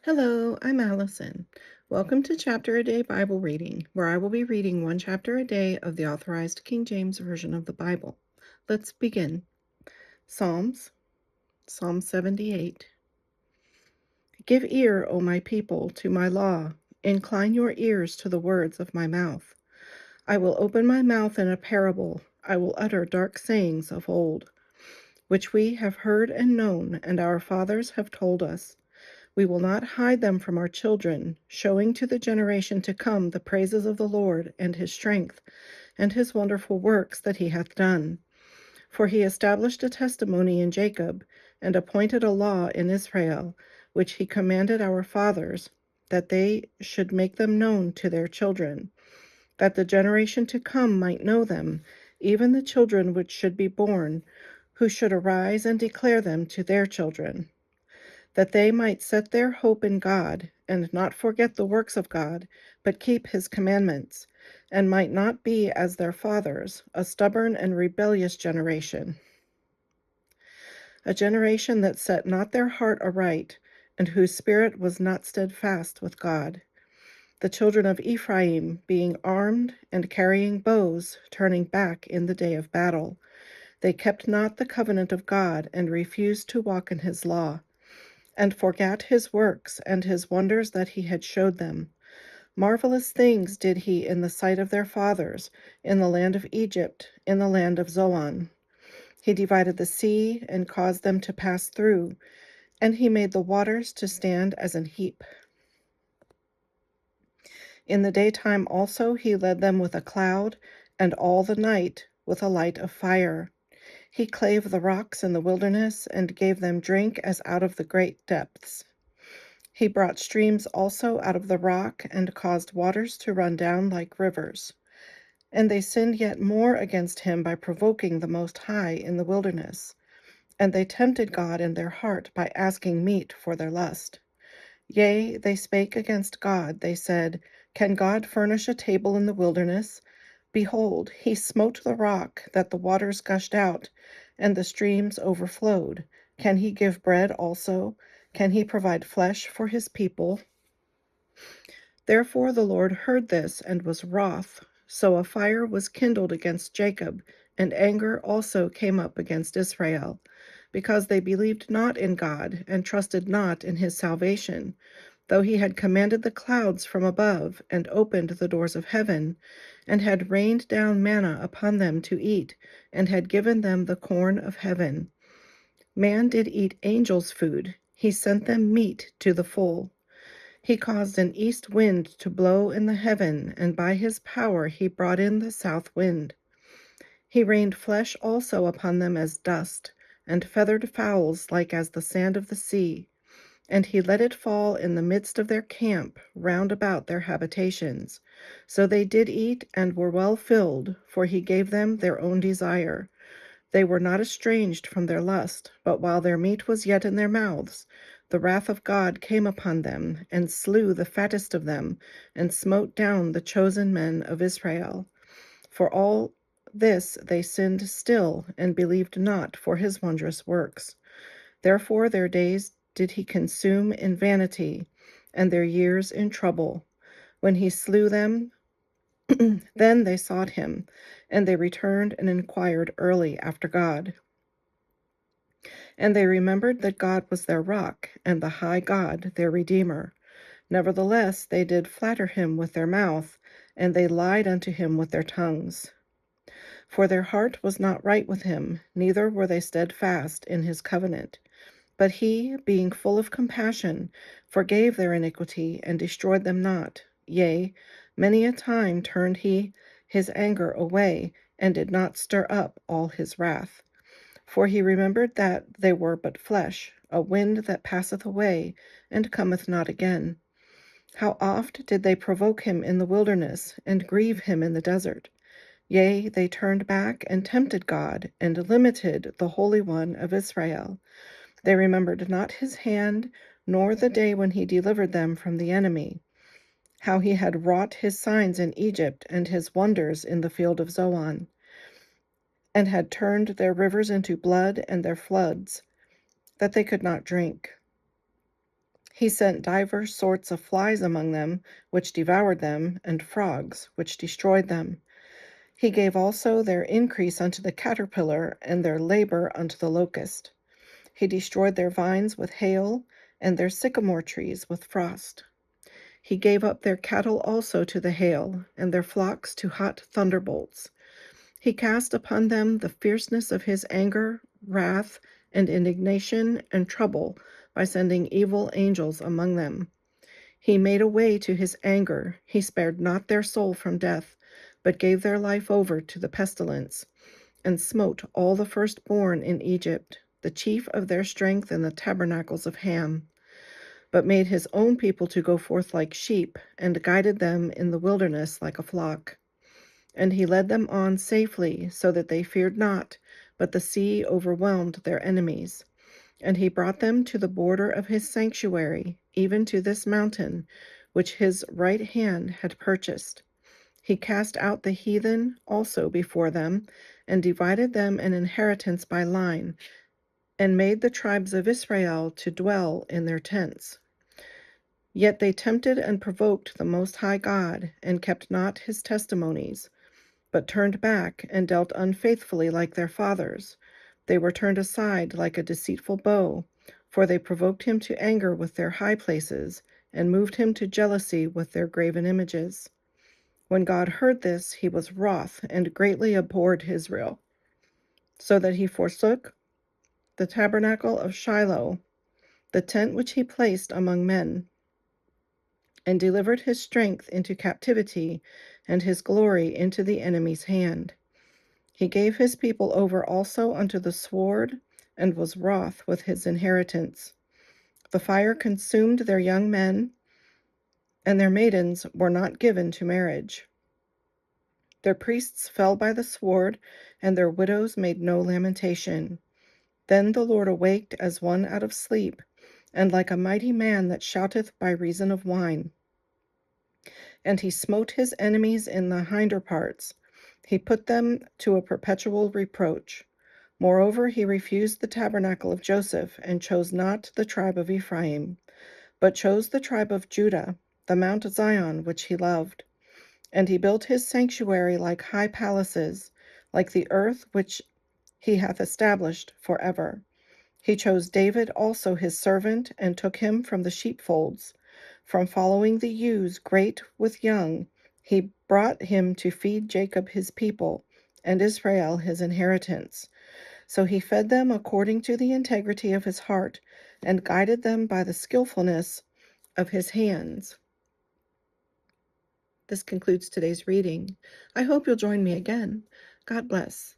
Hello, I'm Allison. Welcome to Chapter a Day Bible Reading, where I will be reading one chapter a day of the Authorized King James Version of the Bible. Let's begin. Psalms, Psalm 78. Give ear, O my people, to my law. Incline your ears to the words of my mouth. I will open my mouth in a parable. I will utter dark sayings of old, which we have heard and known, and our fathers have told us. We will not hide them from our children, showing to the generation to come the praises of the Lord and his strength, and his wonderful works that he hath done. For he established a testimony in Jacob, and appointed a law in Israel, which he commanded our fathers, that they should make them known to their children, that the generation to come might know them, even the children which should be born, who should arise and declare them to their children, that they might set their hope in God, and not forget the works of God, but keep his commandments, and might not be as their fathers, a stubborn and rebellious generation, a generation that set not their heart aright, and whose spirit was not steadfast with God. The children of Ephraim, being armed and carrying bows, turning back in the day of battle. They kept not the covenant of God, and refused to walk in his law, and forgat his works and his wonders that he had showed them. Marvelous things did he in the sight of their fathers, in the land of Egypt, in the land of Zoan. He divided the sea and caused them to pass through, and he made the waters to stand as an heap. In the daytime also he led them with a cloud, and all the night with a light of fire. He clave the rocks in the wilderness, and gave them drink as out of the great depths. He brought streams also out of the rock, and caused waters to run down like rivers. And they sinned yet more against him by provoking the Most High in the wilderness. And they tempted God in their heart by asking meat for their lust. Yea, they spake against God. They said, Can God furnish a table in the wilderness? Behold, he smote the rock, that the waters gushed out, and the streams overflowed. Can he give bread also? Can he provide flesh for his people? Therefore the Lord heard this, and was wroth. So a fire was kindled against Jacob, and anger also came up against Israel, because they believed not in God, and trusted not in his salvation, though he had commanded the clouds from above, and opened the doors of heaven, and had rained down manna upon them to eat, and had given them the corn of heaven. Man did eat angels' food. He sent them meat to the full. He caused an east wind to blow in the heaven, and by his power he brought in the south wind. He rained flesh also upon them as dust, and feathered fowls like as the sand of the sea. And he let it fall in the midst of their camp, round about their habitations. So they did eat, and were well filled, for he gave them their own desire. They were not estranged from their lust, but while their meat was yet in their mouths, the wrath of God came upon them, and slew the fattest of them, and smote down the chosen men of Israel. For all this they sinned still, and believed not for his wondrous works. Therefore their days did he consume in vanity, and their years in trouble. When he slew them, then they sought him, and they returned and inquired early after God. And they remembered that God was their rock, and the high God their Redeemer. Nevertheless they did flatter him with their mouth, and they lied unto him with their tongues. For their heart was not right with him, neither were they steadfast in his covenant. But he, being full of compassion, forgave their iniquity, and destroyed them not. Yea, many a time turned he his anger away, and did not stir up all his wrath. For he remembered that they were but flesh, a wind that passeth away, and cometh not again. How oft did they provoke him in the wilderness, and grieve him in the desert? Yea, they turned back and tempted God, and limited the Holy One of Israel. They remembered not his hand, nor the day when he delivered them from the enemy, how he had wrought his signs in Egypt, and his wonders in the field of Zoan, and had turned their rivers into blood, and their floods, that they could not drink. He sent divers sorts of flies among them, which devoured them, and frogs, which destroyed them. He gave also their increase unto the caterpillar, and their labor unto the locust. He destroyed their vines with hail, and their sycamore trees with frost. He gave up their cattle also to the hail, and their flocks to hot thunderbolts. He cast upon them the fierceness of his anger, wrath, and indignation, and trouble, by sending evil angels among them. He made a way to his anger. He spared not their soul from death, but gave their life over to the pestilence, and smote all the firstborn in Egypt, the chief of their strength in the tabernacles of Ham, but made his own people to go forth like sheep, and guided them in the wilderness like a flock. And he led them on safely, so that they feared not, but the sea overwhelmed their enemies. And he brought them to the border of his sanctuary, even to this mountain, which his right hand had purchased. He cast out the heathen also before them, and divided them an inheritance by line, and made the tribes of Israel to dwell in their tents. Yet they tempted and provoked the Most High God, and kept not his testimonies, but turned back and dealt unfaithfully like their fathers. They were turned aside like a deceitful bow, for they provoked him to anger with their high places, and moved him to jealousy with their graven images. When God heard this, he was wroth, and greatly abhorred Israel, so that he forsook the tabernacle of Shiloh, the tent which he placed among men, and delivered his strength into captivity, and his glory into the enemy's hand. He gave his people over also unto the sword, and was wroth with his inheritance. The fire consumed their young men, and their maidens were not given to marriage. Their priests fell by the sword, and their widows made no lamentation. Then the Lord awaked as one out of sleep, and like a mighty man that shouteth by reason of wine. And he smote his enemies in the hinder parts. He put them to a perpetual reproach. Moreover, he refused the tabernacle of Joseph, and chose not the tribe of Ephraim, but chose the tribe of Judah, the Mount Zion which he loved. And he built his sanctuary like high palaces, like the earth which he hath established forever. He chose David also his servant, and took him from the sheepfolds. From following the ewes great with young, he brought him to feed Jacob his people, and Israel his inheritance. So he fed them according to the integrity of his heart, and guided them by the skillfulness of his hands. This concludes today's reading. I hope you'll join me again. God bless.